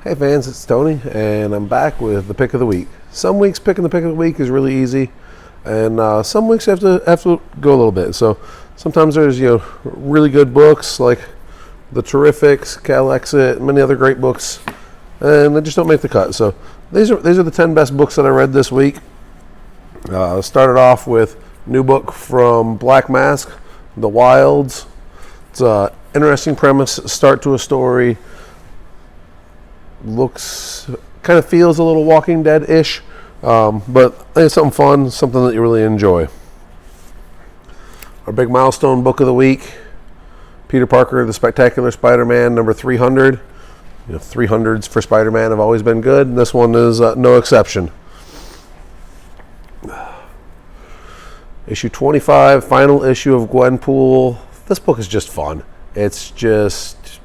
Hey fans, it's Tony, and I'm back with the pick of the week. Some weeks picking the pick of the week is really easy, and some weeks you have to go a little bit. So sometimes there's really good books like The Terrifics, Cal Exit, many other great books, and they just don't make the cut. So these are the 10 best books that I read this week. Started off with a new book from Black Mask, The Wilds. It's an interesting premise, start to a story. Kind of feels a little Walking Dead-ish, but I think it's something fun, something that you really enjoy. Our big milestone book of the week, Peter Parker, The Spectacular Spider-Man, number 300. 300s for Spider-Man have always been good, and this one is no exception. Issue 25, final issue of Gwenpool. This book is just fun. It's just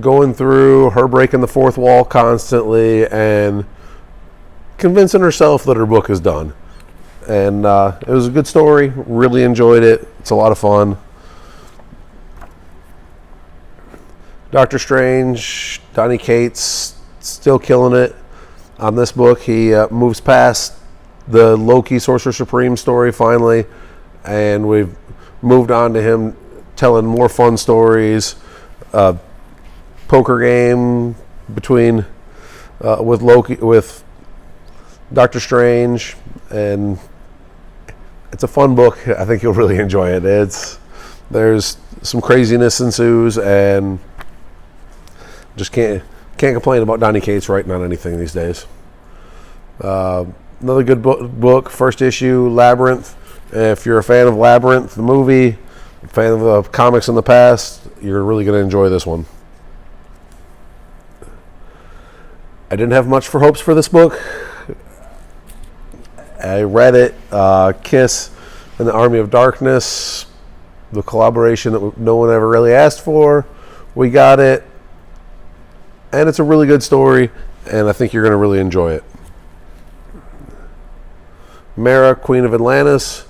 going through her breaking the fourth wall constantly and convincing herself that her book is done. And it was a good story. Really enjoyed it. It's a lot of fun. Doctor Strange, Donny Cates, still killing it on this book. He moves past the Loki Sorcerer Supreme story finally, and we've moved on to him telling more fun stories. Poker game between with Doctor Strange, and it's a fun book. I think you'll really enjoy it. There's some craziness ensues, and just can't complain about Donny Cates writing on anything these days. Another good book, first issue, Labyrinth. If you're a fan of Labyrinth, the movie, a fan of comics in the past, you're really going to enjoy this one. I didn't have much for hopes for this book. I read it, Kiss and the Army of Darkness, the collaboration that no one ever really asked for. We got it, and it's a really good story, and I think you're going to really enjoy it. Mera, Queen of Atlantis.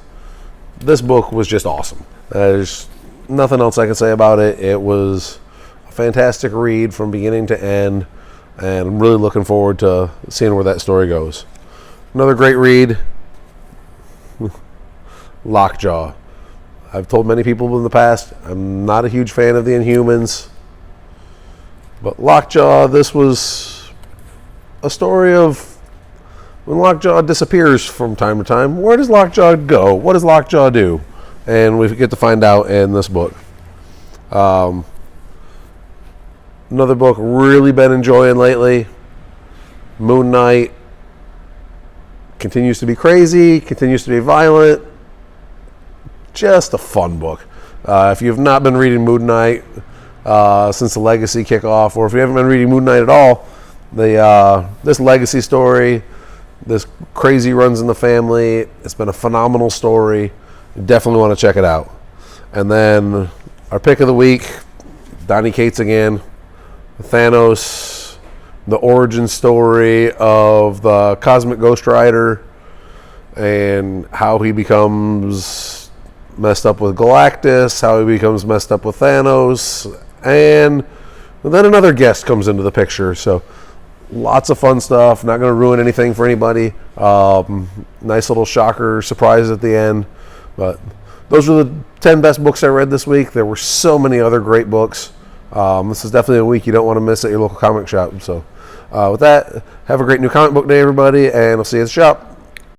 This book was just awesome. There's nothing else I can say about it. It was a fantastic read from beginning to end, and I'm really looking forward to seeing where that story goes. Another great read, Lockjaw. I've told many people in the past, I'm not a huge fan of the Inhumans, but Lockjaw, this was a story of when Lockjaw disappears from time to time. Where does Lockjaw go? What does Lockjaw do? And we get to find out in this book. Another book really been enjoying lately, Moon Knight. Continues to be crazy, continues to be violent. Just a fun book. If you've not been reading Moon Knight since the Legacy kickoff, or if you haven't been reading Moon Knight at all, this Legacy story, this crazy runs in the family, it's been a phenomenal story. You definitely want to check it out. And then our pick of the week, Donny Cates again. Thanos, the origin story of the Cosmic Ghost Rider and how he becomes messed up with Galactus, how he becomes messed up with Thanos, and then another guest comes into the picture. So lots of fun stuff. Not going to ruin anything for anybody. Nice little shocker surprise at the end. But those are the 10 best books I read this week. There were so many other great books. This is definitely a week you don't want to miss at your local comic shop. So with that, have a great new comic book day, everybody, and I'll see you at the shop.